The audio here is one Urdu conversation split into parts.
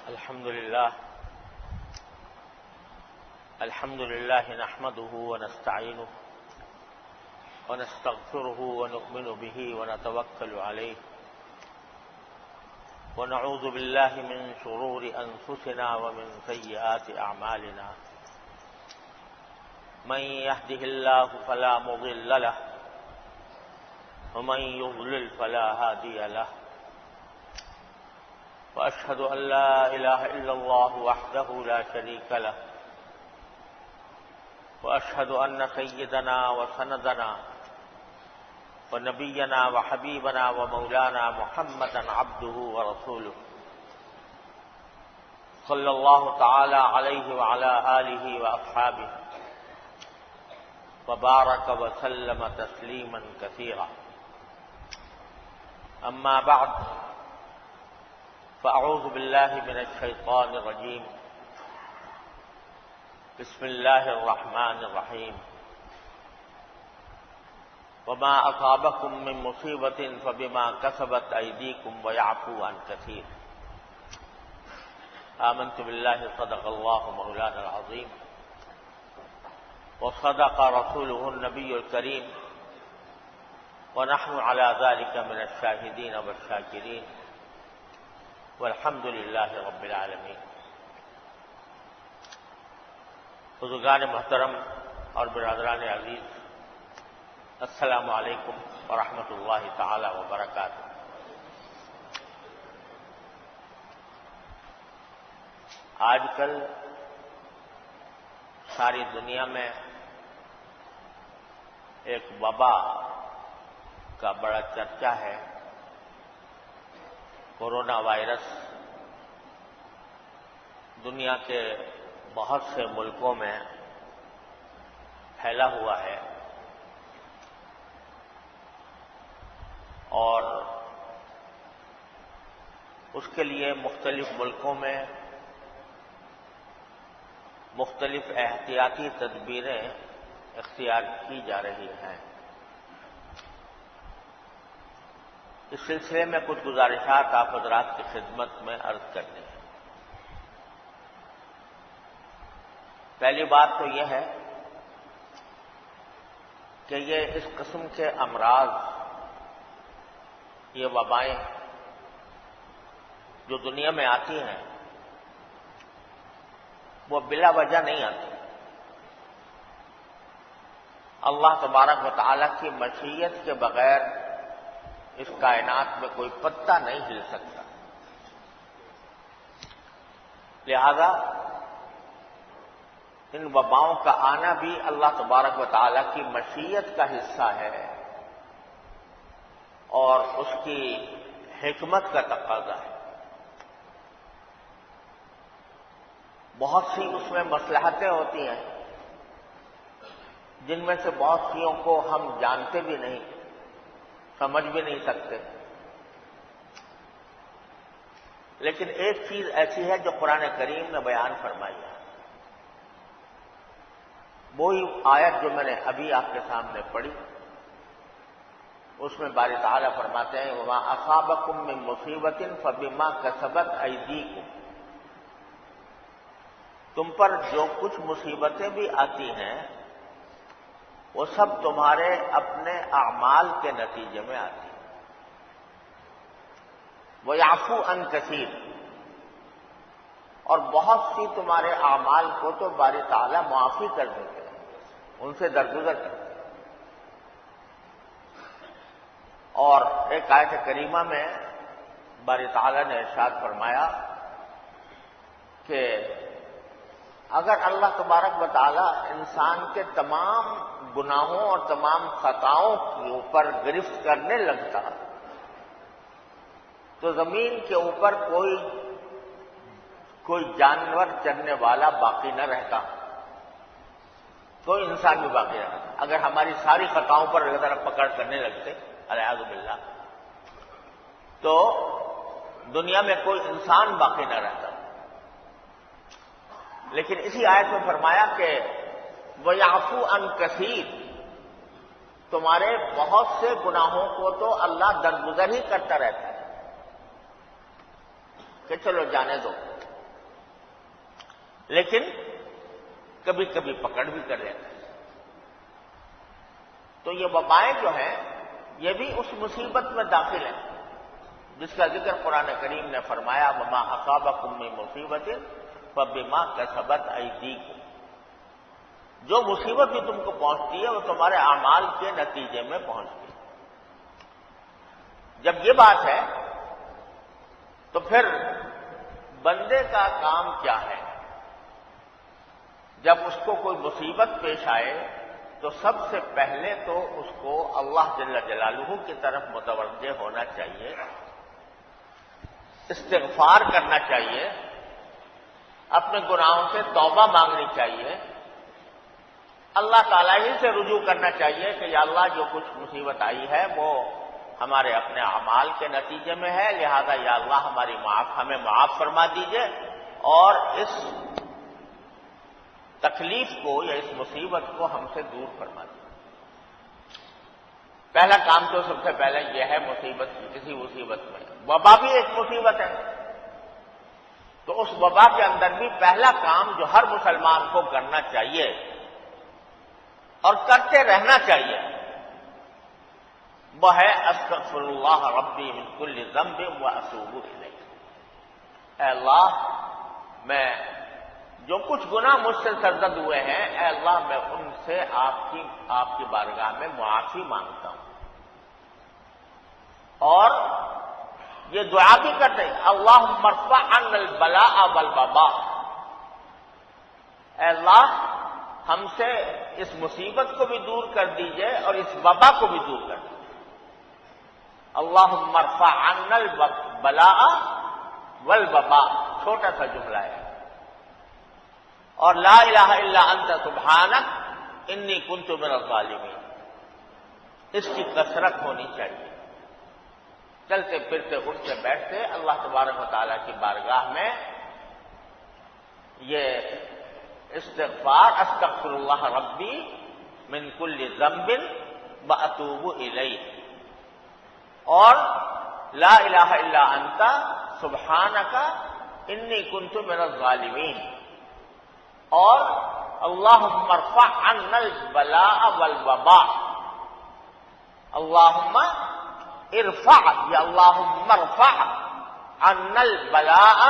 الحمد لله نحمده ونستعينه ونستغفره ونؤمن به ونتوكل عليه ونعوذ بالله من شرور أنفسنا ومن سيئات أعمالنا من يهده الله فلا مضل له ومن يضلل فلا هادي له وأشهد أن لا إله إلا الله وحده لا شريك له وأشهد أن سيدنا وسندنا ونبينا وحبيبنا ومولانا محمدا عبده ورسوله صلى الله تعالى عليه وعلى آله وأصحابه وبارك وسلم تسليما كثيرا. أما بعد، فأعوذ بالله من الشيطان الرجيم. بسم الله الرحمن الرحيم. وما أصابكم من مصيبة فبما كسبت أيديكم ويعفو عن كثير. آمنت بالله صدق الله مولانا العظيم وصدق رسوله النبي الكريم ونحن على ذلك من الشاهدين والشاكرين والحمد لله رب العالمين. بزرگان محترم اور برادران عزیز، السلام علیکم ورحمۃ اللہ تعالی وبرکاتہ. آج کل ساری دنیا میں ایک وبا کا بڑا چرچا ہے. کورونا وائرس دنیا کے بہت سے ملکوں میں پھیلا ہوا ہے اور اس کے لیے مختلف ملکوں میں مختلف احتیاطی تدبیریں اختیار کی جا رہی ہیں. اس سلسلے میں کچھ گزارشات آپ حضرات کی خدمت میں عرض کرنی ہے. پہلی بات تو یہ ہے کہ یہ اس قسم کے امراض، یہ وبائیں جو دنیا میں آتی ہیں وہ بلا وجہ نہیں آتی. اللہ تبارک و تعالی کی مشیت کے بغیر اس کائنات میں کوئی پتا نہیں ہل سکتا. لہذا ان وباؤں کا آنا بھی اللہ تبارک و تعالی کی مشیت کا حصہ ہے اور اس کی حکمت کا تقاضا ہے. بہت سی اس میں مصلحتیں ہوتی ہیں جن میں سے بہت سیوں کو ہم جانتے بھی نہیں، سمجھ بھی نہیں سکتے. لیکن ایک چیز ایسی ہے جو قرآن کریم نے بیان فرمائی ہے. وہی آیت جو میں نے ابھی آپ کے سامنے پڑھی، اس میں باری تعالیٰ فرماتے ہیں وما اصابکم من مصیبت فبما کسبت ایدیکم. تم پر جو کچھ مصیبتیں بھی آتی ہیں وہ سب تمہارے اپنے اعمال کے نتیجے میں آتی ہیں. وَيَعْفُو عَنْ كَثِيرٍ، اور بہت سی تمہارے اعمال کو تو باری تعالیٰ معافی کر دیتے ہیں، ان سے درگزر کرتے ہیں. اور ایک آیت کریمہ میں باری تعالیٰ نے ارشاد فرمایا کہ اگر اللہ تبارک و تعالی انسان کے تمام گناہوں اور تمام خطاؤں کے اوپر گرفت کرنے لگتا تو زمین کے اوپر کوئی جانور چرنے والا باقی نہ رہتا، کوئی انسان بھی باقی نہ رہتا. اگر ہماری ساری خطاؤں پر اللہ تعالیٰ پکڑ کرنے لگتے الیاذ باللہ تو دنیا میں کوئی انسان باقی نہ رہتا. لیکن اسی آیت میں فرمایا کہ وَيَعْفُو عَنْ كَثِيرٍ، تمہارے بہت سے گناہوں کو تو اللہ درگزر ہی کرتا رہتا ہے کہ چلو جانے دو. لیکن کبھی کبھی پکڑ بھی کر لیتا ہے۔ تو یہ وبائیں جو ہیں یہ بھی اس مصیبت میں داخل ہیں جس کا ذکر قرآن کریم نے فرمایا وما اصابکم من مصیبت فبما کسبت ایدیکم، جو مصیبت بھی تم کو پہنچتی ہے وہ تمہارے اعمال کے نتیجے میں پہنچتی ہے۔ جب یہ بات ہے تو پھر بندے کا کام کیا ہے؟ جب اس کو کوئی مصیبت پیش آئے تو سب سے پہلے تو اس کو اللہ جل جلالہ کی طرف متوجہ ہونا چاہیے، استغفار کرنا چاہیے، اپنے گناہوں سے توبہ مانگنی چاہیے، اللہ تعالیٰ ہی سے رجوع کرنا چاہیے کہ یا اللہ جو کچھ مصیبت آئی ہے وہ ہمارے اپنے اعمال کے نتیجے میں ہے، لہذا یا اللہ ہمیں معاف فرما دیجئے اور اس تکلیف کو یا اس مصیبت کو ہم سے دور فرما دیجئے۔ پہلا کام تو سب سے پہلے یہ ہے مصیبت، کسی مصیبت میں وبا بھی ایک مصیبت ہے، تو اس وبا کے اندر بھی پہلا کام جو ہر مسلمان کو کرنا چاہیے اور کرتے رہنا چاہیے وہ ہے استغفر اللہ ربی من کل ذنب واتوب الیہ۔ اے اللہ میں جو کچھ گناہ مجھ سے سرزد ہوئے ہیں، اے اللہ میں ان سے آپ کی بارگاہ میں معافی مانگتا ہوں، اور یہ دعا بھی کرتے ہیں اللہم ارفع عنا البلاء والوباء، اے اللہ ہم سے اس مصیبت کو بھی دور کر دیجئے اور اس وبا کو بھی دور کر دیجئے۔ اللہم ارفع عنا البلاء والوباء چھوٹا سا جملہ ہے، اور لا الہ الا انت سبحانک انی کنت من الظالمین، اس کی کثرت ہونی چاہیے۔ چلتے پھرتے اٹھتے بیٹھتے اللہ تبارک و تعالیٰ کی بارگاہ میں یہ استغفار استغفر اللہ ربی من کل ذنب واتوب الیہ، اور لا الہ الا انت سبحانک انی کنت من الظالمین، اور اللہم ارفع عنا البلاء والوباء، اللہم ارفع یا اللہم ارفع عنا البلاء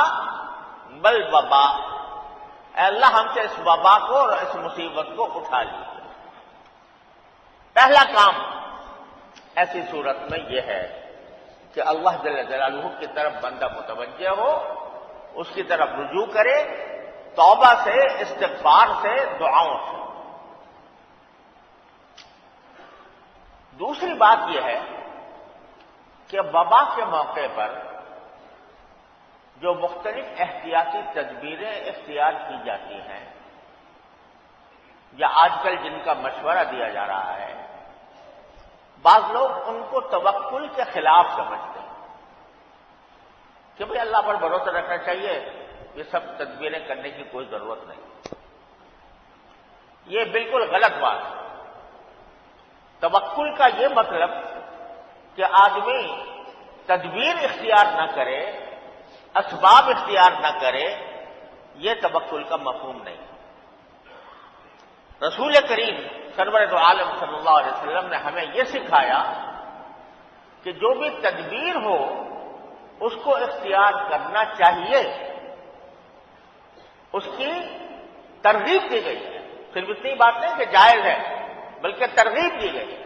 والوباء، اے اللہ ہم سے اس وبا کو اور اس مصیبت کو اٹھا لیجیے۔ پہلا کام ایسی صورت میں یہ ہے کہ اللہ جل جلالہ کی طرف بندہ متوجہ ہو، اس کی طرف رجوع کرے، توبہ سے، استغفار سے، دعاؤں سے۔ دوسری بات یہ ہے کہ وبا کے موقع پر جو مختلف احتیاطی تدبیریں اختیار کی جاتی ہیں یا آج کل جن کا مشورہ دیا جا رہا ہے، بعض لوگ ان کو توکل کے خلاف سمجھتے ہیں کہ بھئی اللہ پر بھروسہ رکھنا چاہیے، یہ سب تدبیریں کرنے کی کوئی ضرورت نہیں۔ یہ بالکل غلط بات ہے۔ توکل کا یہ مطلب کہ آدمی تدبیر اختیار نہ کرے، اسباب اختیار نہ کرے، یہ توکل کا مفہوم نہیں۔ رسول کریم سرور دو عالم صلی اللہ علیہ وسلم نے ہمیں یہ سکھایا کہ جو بھی تدبیر ہو اس کو اختیار کرنا چاہیے، اس کی ترغیب دی گئی ہے۔ صرف اتنی بات نہیں کہ جائز ہے، بلکہ ترغیب دی گئی ہے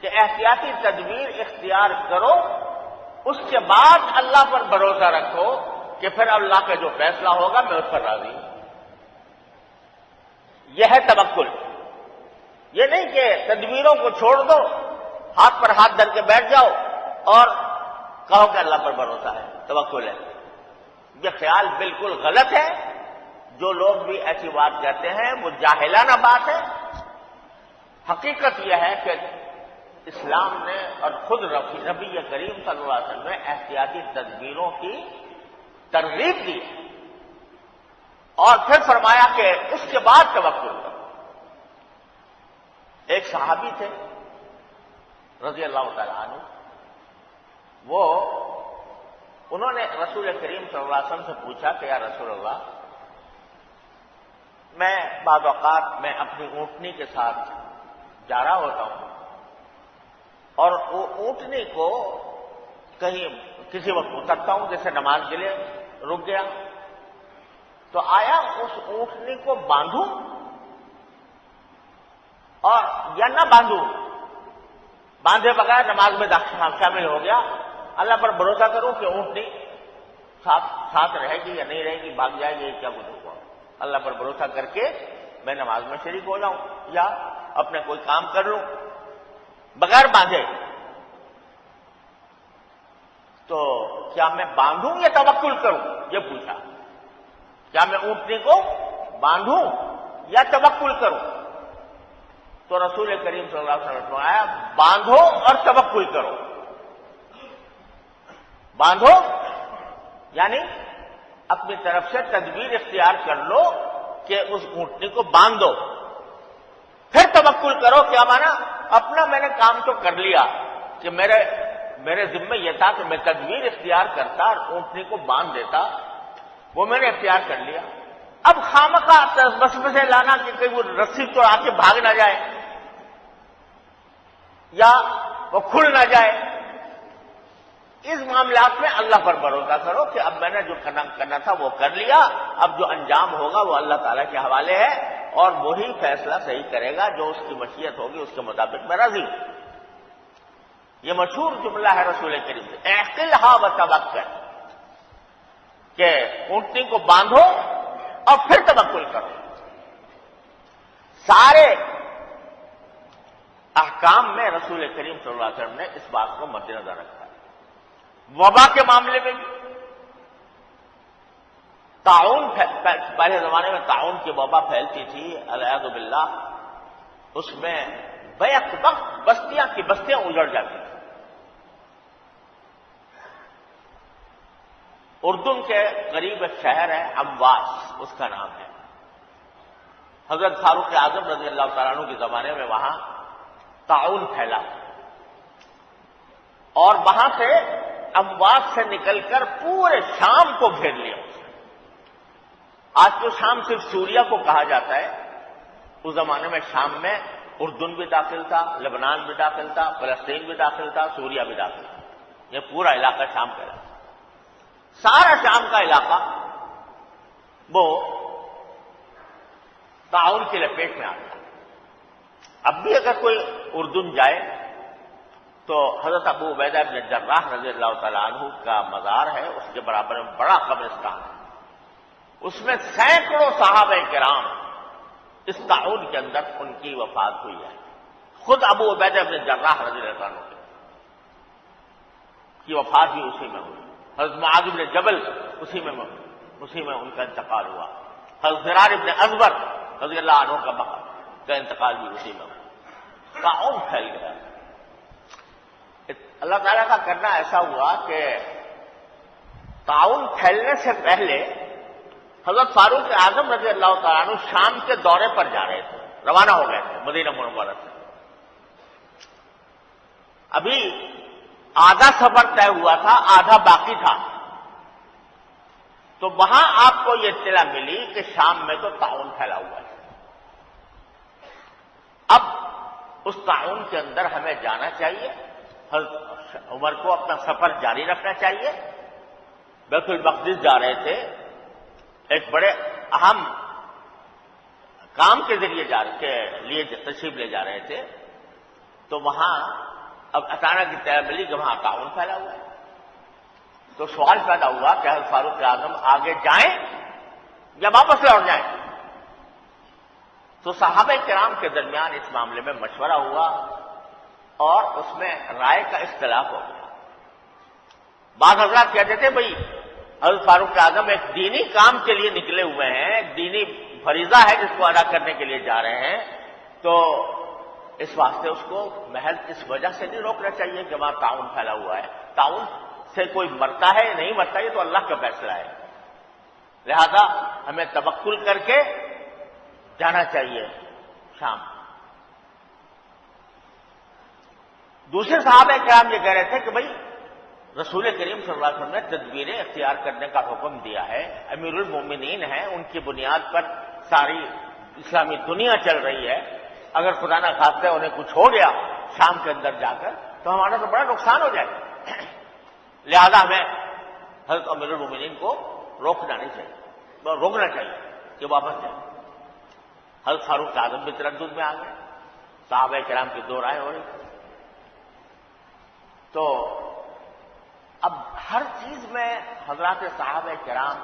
کہ احتیاطی تدبیر اختیار کرو، اس کے بعد اللہ پر بھروسہ رکھو کہ پھر اللہ کا جو فیصلہ ہوگا میں اس پر راضی ہوں۔ یہ ہے توکل۔ یہ نہیں کہ تدبیروں کو چھوڑ دو، ہاتھ پر ہاتھ دھر کے بیٹھ جاؤ اور کہو کہ اللہ پر بھروسہ ہے، توکل ہے۔ یہ خیال بالکل غلط ہے۔ جو لوگ بھی ایسی بات کہتے ہیں وہ جاہلانہ بات ہے۔ حقیقت یہ ہے کہ اسلام نے اور خود نبی کریم صلی اللہ علیہ وسلم نے احتیاطی تدبیروں کی ترغیب دی اور پھر فرمایا کہ اس کے بعد توکل کرو۔ ایک صحابی تھے رضی اللہ تعالیٰ عنہ، انہوں نے رسول کریم صلی اللہ علیہ وسلم سے پوچھا کہ یا رسول اللہ، میں بعض اوقات میں اپنی اونٹنی کے ساتھ جا رہا ہوتا ہوں اور وہ اونٹنی کو کہیں کسی وقت اترتا ہوں، جیسے نماز کے لیے رک گیا، تو آیا اس اونٹنی کو باندھوں اور یا نہ باندھوں، باندھے بغیر نماز میں شامل ہو گیا، اللہ پر بھروسہ کروں کہ اونٹنی ساتھ رہے گی یا نہیں رہے گی، بھاگ جائے گی، کیا کچھ ہوگا، اللہ پر بھروسہ کر کے میں نماز میں شریک ہو جاؤں یا اپنے کوئی کام کر لوں بغیر باندھے، تو کیا میں باندھوں یا توکل کروں؟ یہ پوچھا، کیا میں اونٹنی کو باندھوں یا توکل کروں؟ تو رسول کریم صلی اللہ علیہ وسلم نے فرمایا باندھو اور توکل کرو۔ باندھو یعنی اپنی طرف سے تدبیر اختیار کر لو کہ اس اونٹنی کو باندھ دو، پھر توکل کرو، کیا مانا اپنا میں نے کام تو کر لیا کہ میرے ذمہ یہ تھا کہ میں تدبیر اختیار کرتا اور اونٹنی کو باندھ دیتا، وہ میں نے اختیار کر لیا، اب خامخواہ وسوسے لانا کہ کہیں وہ رسی تو آ کے بھاگ نہ جائے یا وہ کھل نہ جائے، اس معاملات میں اللہ پر بھروسہ کرو کہ اب میں نے جو کرنا تھا وہ کر لیا، اب جو انجام ہوگا وہ اللہ تعالیٰ کے حوالے ہے اور وہی فیصلہ صحیح کرے گا، جو اس کی مشیت ہوگی اس کے مطابق میں راضی ہوں۔ یہ مشہور جملہ ہے رسول کریم سے، اعقلھا وتوکل، کہ اونٹنی کو باندھو اور پھر توکل کرو۔ سارے احکام میں رسول کریم صلی اللہ علیہ وسلم نے اس بات کو مد نظر رکھا ہے۔ وبا کے معاملے میں بھی طاعون، پہلے زمانے میں طاعون کی وبا پھیلتی تھی والعیاذ باللہ، اس میں بیک وقت بستیاں کی بستیاں اجڑ جاتی تھیں۔ اردن کے قریب ایک شہر ہے امواس، اس کا نام ہے، حضرت فاروق اعظم رضی اللہ تعالیٰ عنہ کے زمانے میں وہاں طاعون پھیلا اور وہاں سے امواس سے نکل کر پورے شام کو گھیر لیا اس نے۔ آج تو شام صرف سوریا کو کہا جاتا ہے، اس زمانے میں شام میں اردن بھی داخل تھا، لبنان بھی داخل تھا، فلسطین بھی داخل تھا، سوریا بھی داخل تھا، یہ پورا علاقہ شام کا علاقہ، سارا شام کا علاقہ وہ طاعون کی لپیٹ میں آ گیا۔ اب بھی اگر کوئی اردن جائے تو حضرت ابو عبیدہ بن جراح رضی اللہ تعالیٰ عنہ کا مزار ہے، اس کے برابر میں بڑا قبرستان ہے، اس میں سینکڑوں صحابہ کرام اس طاعون کے اندر ان کی وفات ہوئی ہے۔ خود ابو عبیدہ بن جراح رضی اللہ عنہ کی وفات بھی اسی میں ہوئی، حضرت معاذ بن جبل اسی میں ان کا انتقال ہوا، حضرت زرار بن ازور رضی اللہ عنہ کا انتقال بھی اسی میں ہوا۔ طاعون پھیل گیا۔ اللہ تعالیٰ کا کرنا ایسا ہوا کہ طاعون پھیلنے سے پہلے حضرت فاروق اعظم رضی اللہ تعالیٰ عنہ شام کے دورے پر جا رہے تھے، روانہ ہو گئے تھے مدینہ منورہ سے۔ ابھی آدھا سفر طے ہوا تھا، آدھا باقی تھا، تو وہاں آپ کو یہ اطلاع ملی کہ شام میں تو طاعون پھیلا ہوا ہے۔ اب اس طاعون کے اندر ہمیں جانا چاہیے، حضرت عمر کو اپنا سفر جاری رکھنا چاہیے۔ بیت المقدس جا رہے تھے، ایک بڑے اہم کام کے لیے تشریف لے جا رہے تھے، تو وہاں اب اچانک اطلاع ملی کہ وہاں طاعون پھیلا ہوا ہے، تو سوال پیدا ہوا کہ حضرت فاروق اعظم آگے جائیں یا واپس لوٹ جائیں؟ تو صحابہ کرام کے درمیان اس معاملے میں مشورہ ہوا اور اس میں رائے کا اختلاف ہو گیا۔ بعض حضرات کہتے تھے بھئی حضرت فاروق اعظم ایک دینی کام کے لیے نکلے ہوئے ہیں، ایک دینی فریضہ ہے جس کو ادا کرنے کے لیے جا رہے ہیں، تو اس واسطے اس کو محض اس وجہ سے نہیں روکنا چاہیے کہ وہاں طاعون پھیلا ہوا ہے، طاعون سے کوئی مرتا ہے یا نہیں مرتا یہ تو اللہ کا فیصلہ ہے، لہذا ہمیں توکل کر کے جانا چاہیے شام۔ دوسرے صحابہ کرام یہ کہہ رہے تھے کہ بھئی رسول کریم صلی اللہ علیہ وسلم نے تدبیریں اختیار کرنے کا حکم دیا ہے. امیر المومنین ہیں، ان کی بنیاد پر ساری اسلامی دنیا چل رہی ہے. اگر خدا نہ خواستہ انہیں کچھ ہو گیا شام کے اندر جا کر تو ہمارا تو بڑا نقصان ہو جائے گا. لہذا ہمیں حضرت امیر المومنین کو روکنا چاہیے کہ واپس جائیں. حضرت فاروق اعظم بھی تردد میں آ گئے. صحابہ کرام کی دو رائے ہو رہی. تو اب ہر چیز میں حضرات صحابہ کرام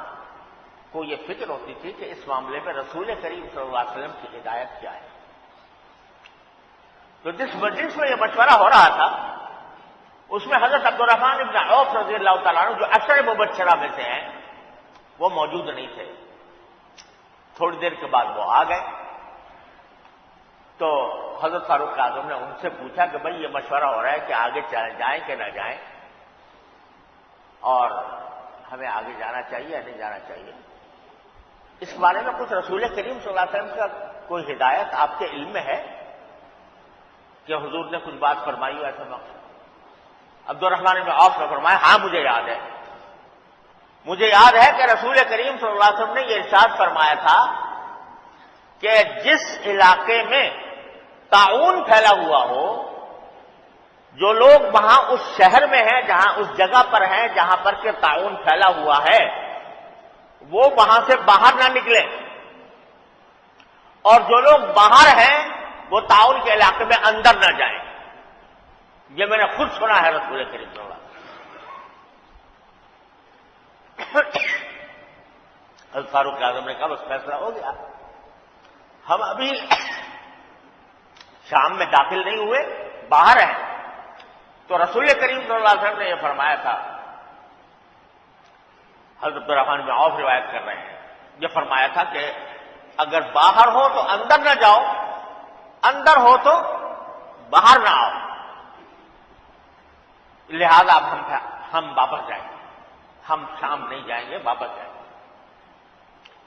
کو یہ فکر ہوتی تھی کہ اس معاملے میں رسول کریم صلی اللہ علیہ وسلم کی ہدایت کیا ہے. تو جس مجلس میں یہ مشورہ ہو رہا تھا اس میں حضرت عبد الرحمن ابن عوف رضی اللہ تعالیٰ عنہ جو عشر مبشرہ میں سے ہیں وہ موجود نہیں تھے. تھوڑی دیر کے بعد وہ آ گئے. تو حضرت فاروق اعظم نے ان سے پوچھا کہ بھائی یہ مشورہ ہو رہا ہے کہ آگے جائیں کہ نہ جائیں اور ہمیں آگے جانا چاہیے یا نہیں جانا چاہیے. اس بارے میں کچھ رسول کریم صلی اللہ علیہ وسلم کا کوئی ہدایت آپ کے علم میں ہے کہ حضور نے کچھ بات فرمائی ہو ایسا وقت؟ عبد الرحمن بن عوف نے فرمایا ہاں مجھے یاد ہے. مجھے یاد ہے کہ رسول کریم صلی اللہ علیہ وسلم نے یہ ارشاد فرمایا تھا کہ جس علاقے میں طاعون پھیلا ہوا ہو، جو لوگ وہاں اس شہر میں ہیں، جہاں اس جگہ پر ہیں جہاں پر کہ طاعون پھیلا ہوا ہے، وہ وہاں سے باہر نہ نکلے، اور جو لوگ باہر ہیں وہ طاعون کے علاقے میں اندر نہ جائیں. یہ میں نے خود سنا ہے رسول کریم صلی اللہ علیہ وسلم. حضرت فاروق اعظم نے کہا بس فیصلہ ہو گیا. ہم ابھی شام میں داخل نہیں ہوئے، باہر ہیں. تو رسول کریم صلی اللہ علیہ وسلم نے یہ فرمایا تھا، حضرت عبد الرحمن بن عوف روایت کر رہے ہیں، یہ فرمایا تھا کہ اگر باہر ہو تو اندر نہ جاؤ، اندر ہو تو باہر نہ آؤ. لہذا اب ہم واپس جائیں گے، ہم شام نہیں جائیں گے، واپس جائیں گے.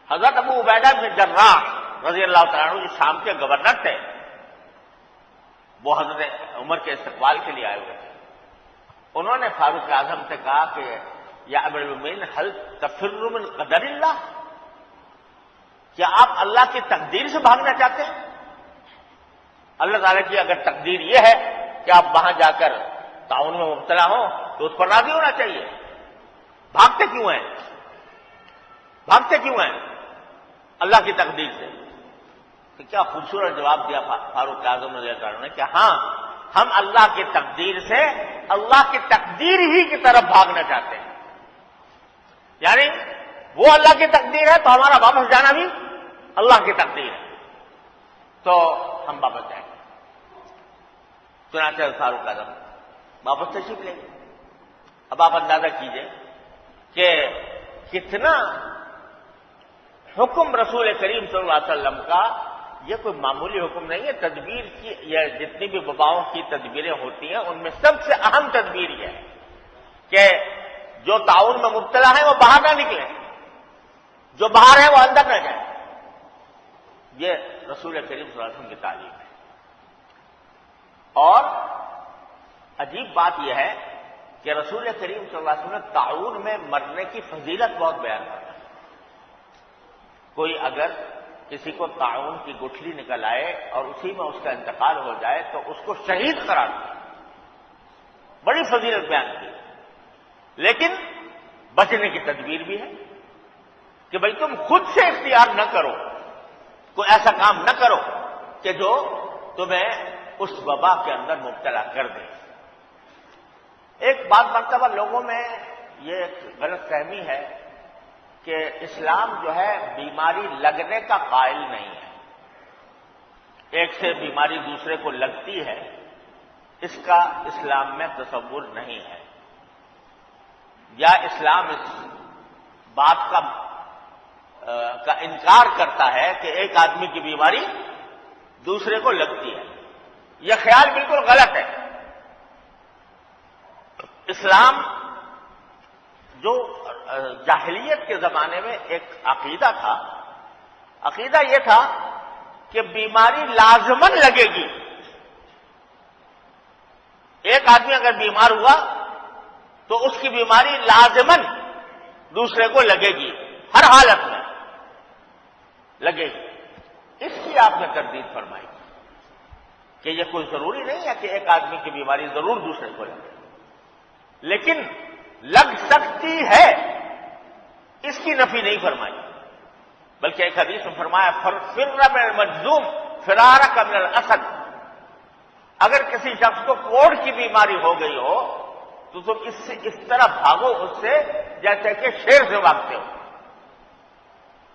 حضرت ابو عبیدہ بن جراح رضی اللہ تعالیٰ عنہ جو شام کے گورنر تھے، وہ حضرت عمر کے استقبال کے لیے آئے ہوئے تھے. انہوں نے فاروق اعظم سے کہا کہ یا امیر المومنین هل تفر من قدر اللہ، کیا آپ اللہ کی تقدیر سے بھاگنا چاہتے ہیں؟ اللہ تعالیٰ کی اگر تقدیر یہ ہے کہ آپ وہاں جا کر طاعون میں مبتلا ہوں تو اس پر راضی ہونا چاہیے. بھاگتے کیوں ہیں؟ بھاگتے کیوں ہیں اللہ کی تقدیر سے؟ کہ کیا خوبصورت جواب دیا فاروق اعظم رضی اللہ عنہ نے کہ ہاں ہم اللہ کی تقدیر سے اللہ کی تقدیر ہی کی طرف بھاگنا چاہتے ہیں. یعنی وہ اللہ کی تقدیر ہے تو ہمارا واپس جانا بھی اللہ کی تقدیر ہے، تو ہم واپس جائیں گے. چنانچہ فاروق اعظم واپس تشریف لیں گے. اب آپ اندازہ کیجئے کہ کتنا حکم رسول کریم صلی اللہ علیہ وسلم کا، یہ کوئی معمولی حکم نہیں ہے. تدبیر کی یا جتنی بھی وباؤں کی تدبیریں ہوتی ہیں ان میں سب سے اہم تدبیر یہ ہے کہ جو طاعون میں مبتلا ہے وہ باہر نہ نکلیں، جو باہر ہے وہ اندر نہ جائیں. یہ رسول کریم صلی اللہ علیہ وسلم کی تعلیم ہے. اور عجیب بات یہ ہے کہ رسول کریم صلی اللہ علیہ وسلم نے طاعون میں مرنے کی فضیلت بہت بیان کرتا ہے. کوئی اگر کسی کو طاعون کی گٹھلی نکل آئے اور اسی میں اس کا انتقال ہو جائے تو اس کو شہید قرار دیا، بڑی فضیلت بیان کی. لیکن بچنے کی تدبیر بھی ہے کہ بھائی تم خود سے اختیار نہ کرو، کوئی ایسا کام نہ کرو کہ جو تمہیں اس وبا کے اندر مبتلا کر دے. ایک بات مرتبہ لوگوں میں یہ غلط فہمی ہے کہ اسلام جو ہے بیماری لگنے کا قائل نہیں ہے. ایک سے بیماری دوسرے کو لگتی ہے، اس کا اسلام میں تصور نہیں ہے. یا اسلام اس بات کا انکار کرتا ہے کہ ایک آدمی کی بیماری دوسرے کو لگتی ہے. یہ خیال بالکل غلط ہے. اسلام جو جاہلیت کے زمانے میں ایک عقیدہ تھا، عقیدہ یہ تھا کہ بیماری لازماً لگے گی. ایک آدمی اگر بیمار ہوا تو اس کی بیماری لازماً دوسرے کو لگے گی، ہر حالت میں لگے گی۔ اس کی آپ نے تردید فرمائی کہ یہ کوئی ضروری نہیں ہے کہ ایک آدمی کی بیماری ضرور دوسرے کو لگے، لیکن لگ سکتی ہے، اس کی نفی نہیں فرمائی، بلکہ ایک حدیث میں فرمایا فر من المجذوم فرارک من الاسد، اگر کسی شخص کو کوڑ کی بیماری ہو گئی ہو تو تم اس سے اس طرح بھاگو اس سے جیسے کہ شیر سے بھاگتے ہو۔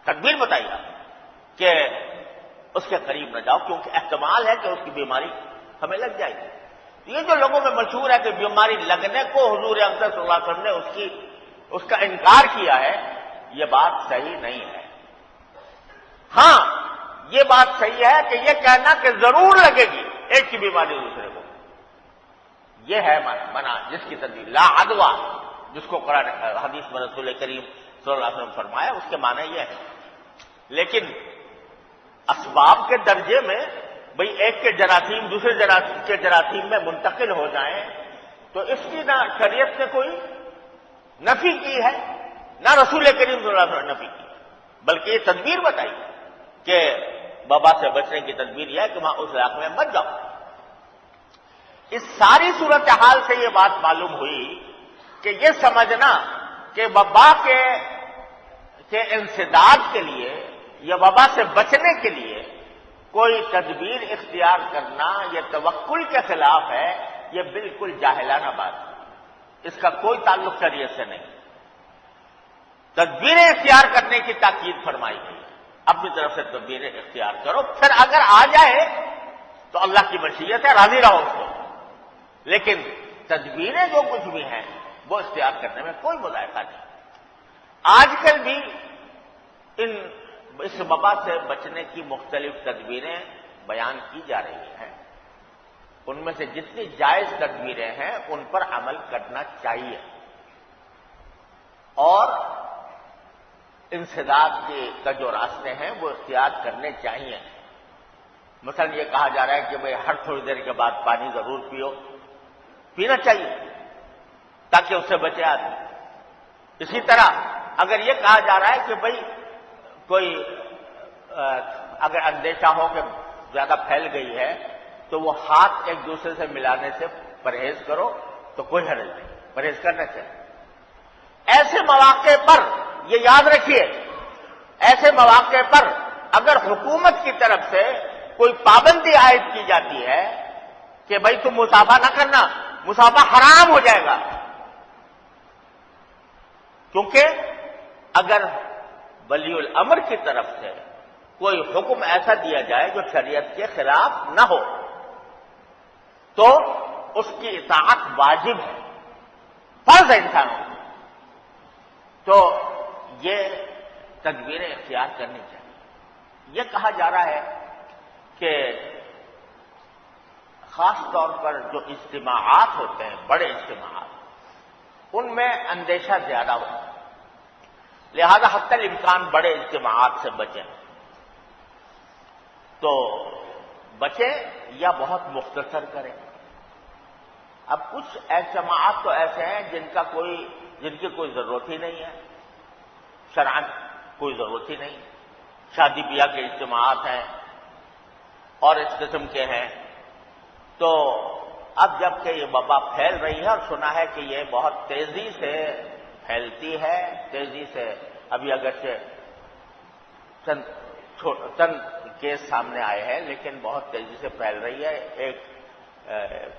تدبیر بتائیے کہ اس کے قریب نہ جاؤ، کیونکہ احتمال ہے کہ اس کی بیماری ہمیں لگ جائے گی۔ یہ جو لوگوں میں مشہور ہے کہ بیماری لگنے کو حضور اقدس صلی اللہ علیہ وسلم نے اس کا انکار کیا ہے، یہ بات صحیح نہیں ہے۔ ہاں یہ بات صحیح ہے کہ یہ کہنا کہ ضرور لگے گی ایک کی بیماری دوسرے کو، یہ ہے منع، جس کی تدبیر لا عدوہ، جس کو قرآن حدیث میں رسول کریم صلی اللہ علیہ وسلم فرمایا، اس کے معنی یہ ہے۔ لیکن اسباب کے درجے میں بھئی ایک کے جراثیم دوسرے کے جراثیم میں منتقل ہو جائیں تو اس کی نہ شریعت نے کوئی نفی کی ہے، نہ رسول کریم صلی اللہ علیہ وسلم نے نفی کی، بلکہ یہ تدبیر بتائی کہ وبا سے بچنے کی تدبیر یہ ہے کہ وہاں اس علاقے میں مت جاؤ۔ اس ساری صورتحال سے یہ بات معلوم ہوئی کہ یہ سمجھنا کہ وبا کے انسداد کے لیے یا وبا سے بچنے کے لیے کوئی تدبیر اختیار کرنا یہ توکل کے خلاف ہے، یہ بالکل جاہلانہ بات ہے، اس کا کوئی تعلق شریعت سے نہیں۔ تدبیریں اختیار کرنے کی تاکید فرمائی گئی، اپنی طرف سے تدبیریں اختیار کرو، پھر اگر آ جائے تو اللہ کی مشیت ہے، راضی رہو اس کو، لیکن تدبیریں جو کچھ بھی ہیں وہ اختیار کرنے میں کوئی مذائقہ نہیں۔ آج کل بھی اس وبا سے بچنے کی مختلف تدبیریں بیان کی جا رہی ہیں، ان میں سے جتنی جائز تدبیریں ہیں ان پر عمل کرنا چاہیے، اور انسداد کا جو راستے ہیں وہ اختیار کرنے چاہیے۔ مثلا یہ کہا جا رہا ہے کہ بھئی ہر تھوڑی دیر کے بعد پانی ضرور پینا چاہیے تاکہ اس سے بچے آدمی۔ اسی طرح اگر یہ کہا جا رہا ہے کہ بھئی کوئی اگر اندیشہ ہو کہ زیادہ پھیل گئی ہے تو وہ ہاتھ ایک دوسرے سے ملانے سے پرہیز کرو، تو کوئی حرج نہیں، پرہیز کرنا چاہیے۔ ایسے مواقع پر یہ یاد رکھیے، ایسے مواقع پر اگر حکومت کی طرف سے کوئی پابندی عائد کی جاتی ہے کہ بھائی تم مصافحہ نہ کرنا، مصافحہ حرام ہو جائے گا، کیونکہ اگر ولی الامر کی طرف سے کوئی حکم ایسا دیا جائے جو شریعت کے خلاف نہ ہو تو اس کی اطاعت واجب ہے، فرض ہے انسانوں کو، تو یہ تدبیریں اختیار کرنی چاہیے۔ یہ کہا جا رہا ہے کہ خاص طور پر جو اجتماعات ہوتے ہیں، بڑے اجتماعات، ان میں اندیشہ زیادہ ہوتا ہے، لہذا حتی الامکان بڑے اجتماعات سے بچیں، تو بچیں یا بہت مختصر کریں۔ اب کچھ اجتماعات تو ایسے ہیں جن کی کوئی ضرورت ہی نہیں ہے، شرعاً کوئی ضرورت ہی نہیں، شادی بیاہ کے اجتماعات ہیں اور اس قسم کے ہیں، تو اب جب کہ یہ وبا پھیل رہی ہے اور سنا ہے کہ یہ بہت تیزی سے پھیلتی ہے، تیزی سے ابھی اگرچہ چند کیس سامنے آئے ہیں لیکن بہت تیزی سے پھیل رہی ہے،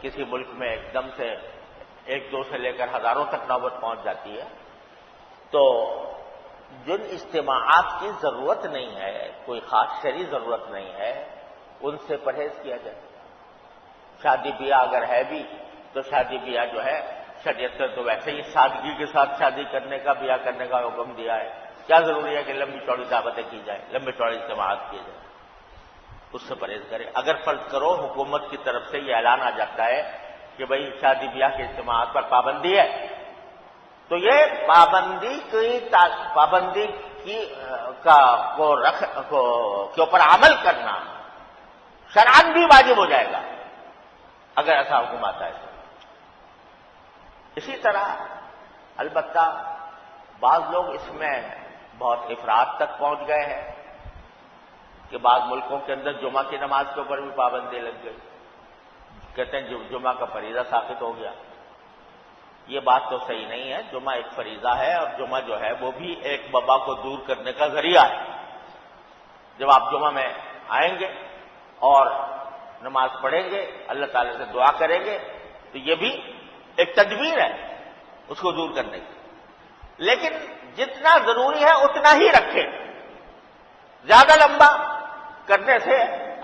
کسی ملک میں ایک دم سے 1-2 سے لے کر ہزاروں تک نوبت پہنچ جاتی ہے، تو جن اجتماعات کی ضرورت نہیں ہے، کوئی خاص شرعی ضرورت نہیں ہے، ان سے پرہیز کیا جائے۔ شادی بیاہ اگر ہے بھی تو شادی بیاہ جو ہے شریعت نے تو ویسے ہی سادگی کے ساتھ شادی کرنے کا، بیاہ کرنے کا حکم دیا ہے، کیا ضروری ہے کہ لمبی چوڑی دعوتیں کی جائیں، لمبے چوڑے اجتماعات کیے جائیں، اس سے پرہیز کریں۔ اگر فرض کرو حکومت کی طرف سے یہ اعلان آ جاتا ہے کہ بھئی شادی بیاہ کے اجتماعات پر پابندی ہے، تو یہ پابندی کے اوپر عمل کرنا شرعاً بھی واجب ہو جائے گا اگر ایسا حکم آتا ہے۔ اسی طرح البتہ بعض لوگ اس میں بہت افراط تک پہنچ گئے ہیں کہ بعض ملکوں کے اندر جمعہ کی نماز کے اوپر بھی پابندی لگ گئی، کہتے ہیں جمعہ کا فریضہ ثابت ہو گیا۔ یہ بات تو صحیح نہیں ہے، جمعہ ایک فریضہ ہے، اور جمعہ جو ہے وہ بھی ایک وبا کو دور کرنے کا ذریعہ ہے۔ جب آپ جمعہ میں آئیں گے اور نماز پڑھیں گے، اللہ تعالی سے دعا کریں گے، تو یہ بھی ایک تدبیر ہے اس کو دور کرنے کی، لیکن جتنا ضروری ہے اتنا ہی رکھیں۔ زیادہ لمبا کرنے سے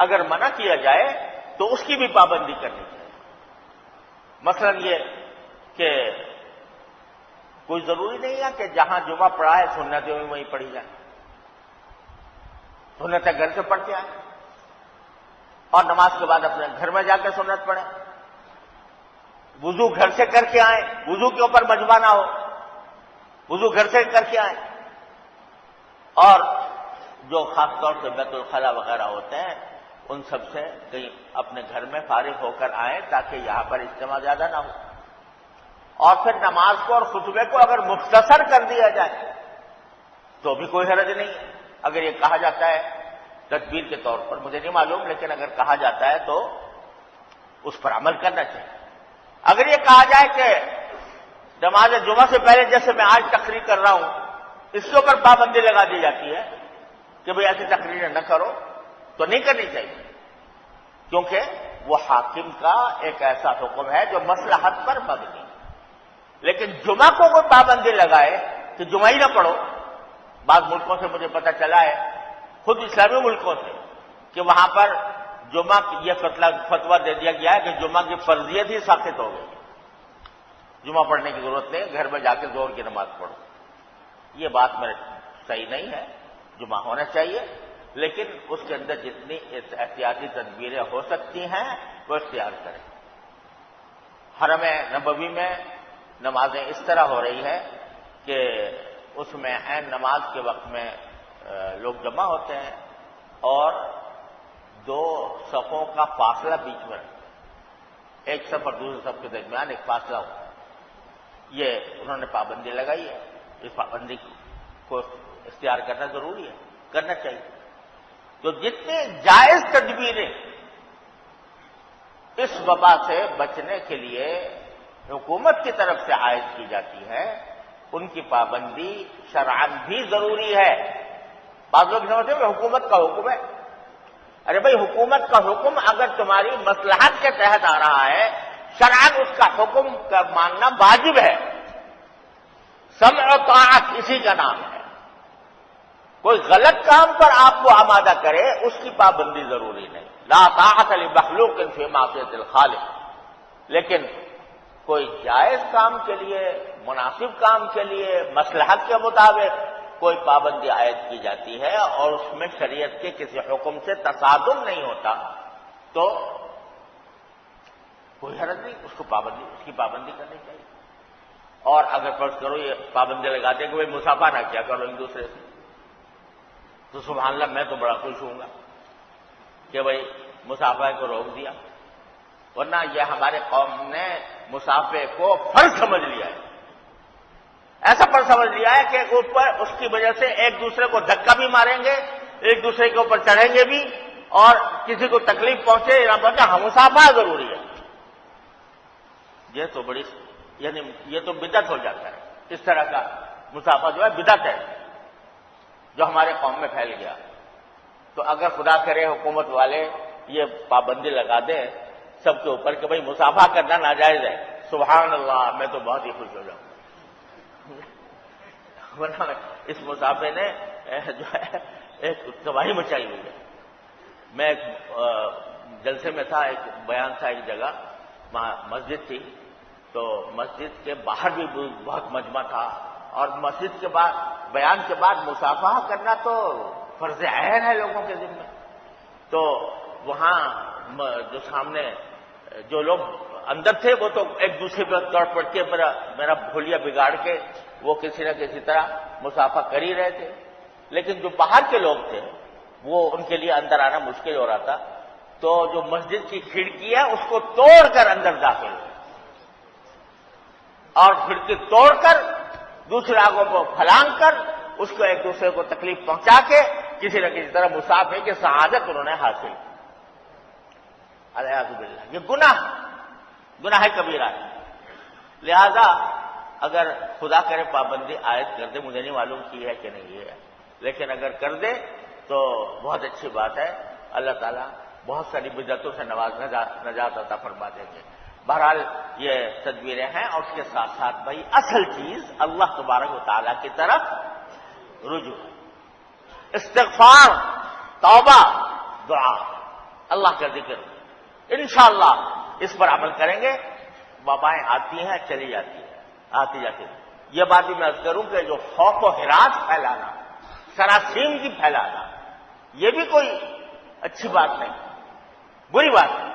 اگر منع کیا جائے تو اس کی بھی پابندی کرنی چاہیے۔ مثلا یہ کہ کوئی ضروری نہیں ہے کہ جہاں جمعہ پڑھا ہے سنتیں بھی وہیں پڑھی جائیں، سنتیں گھر سے پڑھ کے آئیں اور نماز کے بعد اپنے گھر میں جا کے سنت پڑھیں، وضو گھر سے کر کے آئیں، وضو کے اوپر مجمع نہ ہو، وضو گھر سے کر کے آئیں، اور جو خاص طور سے بیت الخلا وغیرہ ہوتے ہیں ان سب سے کہیں اپنے گھر میں فارغ ہو کر آئیں تاکہ یہاں پر اجتماع زیادہ نہ ہو۔ اور پھر نماز کو اور خطبے کو اگر مختصر کر دیا جائے تو بھی کوئی حرج نہیں ہے۔ اگر یہ کہا جاتا ہے تدبیر کے طور پر، مجھے نہیں معلوم، لیکن اگر کہا جاتا ہے تو اس پر عمل کرنا چاہیے۔ اگر یہ کہا جائے کہ نماز جمعہ سے پہلے جیسے میں آج تقریر کر رہا ہوں اس کے اوپر پابندی لگا دی جاتی ہے کہ بھئی ایسی تقریریں نہ کرو، تو نہیں کرنی چاہیے، کیونکہ وہ حاکم کا ایک ایسا حکم ہے جو مصلحت پر مبنی ہے۔ لیکن جمعہ کو کوئی پابندی لگائے کہ جمعہ ہی نہ پڑھو، بعض ملکوں سے مجھے پتہ چلا ہے، خود اسلامی ملکوں سے، کہ وہاں پر جمعہ یہ فتویٰ دے دیا گیا ہے کہ جمعہ کی فرضیت ہی ساقط ہو گئی، جمعہ پڑھنے کی ضرورت نہیں، گھر میں جا کے ظہر کی نماز پڑھو۔ یہ بات میرے صحیح نہیں ہے، جمعہ ہونا چاہیے، لیکن اس کے اندر جتنی احتیاطی تدبیریں ہو سکتی ہیں وہ اختیار کریں۔ حرم نبوی میں نمازیں اس طرح ہو رہی ہے کہ اس میں عین نماز کے وقت میں لوگ جمع ہوتے ہیں اور دو صفوں کا فاصلہ بیچ میں، ایک صف اور دوسرے صف کے درمیان ایک فاصلہ ہوتا ہے۔ یہ انہوں نے پابندی لگائی ہے، اس پابندی کو اختیار کرنا ضروری ہے، کرنا چاہیے۔ تو جتنے جائز تدبیریں اس وبا سے بچنے کے لیے حکومت کی طرف سے عائد کی جاتی ہے ان کی پابندی شرعاً بھی ضروری ہے۔ بعض لوگ سمجھتے ہیں کہ حکومت کا حکم ہے، ارے بھائی حکومت کا حکم اگر تمہاری مصلحت کے تحت آ رہا ہے شرعاً اس کا حکم کا ماننا واجب ہے۔ سمع و طاعت اسی کا نام ہے۔ کوئی غلط کام پر آپ کو آمادہ کرے اس کی پابندی ضروری نہیں، لا طاعت لمخلوق فی معصیۃ الخالق، لیکن کوئی جائز کام کے لیے، مناسب کام کے لیے، مصلحت کے مطابق کوئی پابندی عائد کی جاتی ہے اور اس میں شریعت کے کسی حکم سے تصادم نہیں ہوتا تو کوئی حرج نہیں، اس کی پابندی کرنی چاہیے۔ اور اگر فرض کرو یہ پابندی لگاتے کہ بھائی مصافحہ نہ کیا کرو ایک دوسرے سے، تو سبحان اللہ میں تو بڑا خوش ہوں گا کہ بھائی مصافحہ کو روک دیا، ورنہ یہ ہمارے قوم نے مصافحے کو فرض سمجھ لیا ہے، ایسا فرض سمجھ لیا ہے کہ اوپر اس کی وجہ سے ایک دوسرے کو دھکا بھی ماریں گے، ایک دوسرے کے اوپر چڑھیں گے بھی، اور کسی کو تکلیف پہنچے یا نہ پہنچے مصافحہ ضروری ہے۔ یہ تو بڑی یعنی یہ تو بدعت ہو جاتا ہے، اس طرح کا مصافحہ جو ہے بدعت ہے جو ہمارے قوم میں پھیل گیا۔ تو اگر خدا کرے حکومت والے یہ پابندی لگا دیں سب کے اوپر کہ بھئی مصافحہ کرنا ناجائز ہے، سبحان اللہ میں تو بہت ہی خوش ہو جاؤں۔ ورنہ اس مصافحے نے جو ہے ایک تباہی مچائی ہوئی ہے۔ میں ایک جلسے میں تھا، ایک بیان تھا ایک جگہ، وہاں مسجد تھی، تو مسجد کے باہر بھی بہت مجمع تھا، اور مسجد کے بعد بیان کے بعد مصافحہ کرنا تو فرض عین ہے لوگوں کے ذمہ۔ تو وہاں جو سامنے جو لوگ اندر تھے وہ تو ایک دوسرے پر توڑ پڑ کے میرا بھولیا بگاڑ کے وہ کسی نہ کسی طرح مصافحہ کر ہی رہے تھے، لیکن جو باہر کے لوگ تھے وہ ان کے لیے اندر آنا مشکل ہو رہا تھا، تو جو مسجد کی کھڑکی ہے اس کو توڑ کر اندر داخل ہوئے اور کھڑکی توڑ کر دوسرے آگوں کو پھلانگ کر اس کو ایک دوسرے کو تکلیف پہنچا کے کسی نہ کسی طرح مسافر کی سعادت انہوں نے حاصل کی۔ الیاذ باللہ، یہ گناہ کبیرہ ہے۔ لہذا اگر خدا کرے پابندی عائد کر دے، مجھے نہیں معلوم کی ہے کہ نہیں ہے، لیکن اگر کر دے تو بہت اچھی بات ہے، اللہ تعالیٰ بہت ساری بدعتوں سے نجات عطا فرما دیں گے۔ بہرحال یہ تدبیریں ہیں، اور اس کے ساتھ ساتھ بھائی اصل چیز اللہ تبارک و تعالیٰ کی طرف رجوع، استغفار، توبہ، دعا، اللہ کا ذکر، انشاءاللہ اس پر عمل کریں گے۔ وبائیں آتی ہیں چلی جاتی ہیں، آتی جاتی ہیں۔ یہ بات بھی میں عرض کروں کہ جو خوف و ہراس پھیلانا، سراسیم کی پھیلانا، یہ بھی کوئی اچھی بات نہیں، بری بات ہے۔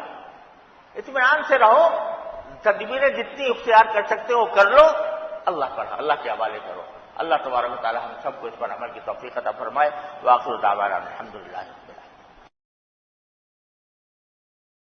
اطمینان سے رہو، تدبیریں جتنی اختیار کر سکتے ہو کر لو، اللہ کے حوالے کرو۔ اللہ تبارک و تعالی ہم سب کو اس پر عمل کی توفیق عطا فرمائے۔ وآخر دعوانا الحمدللہ۔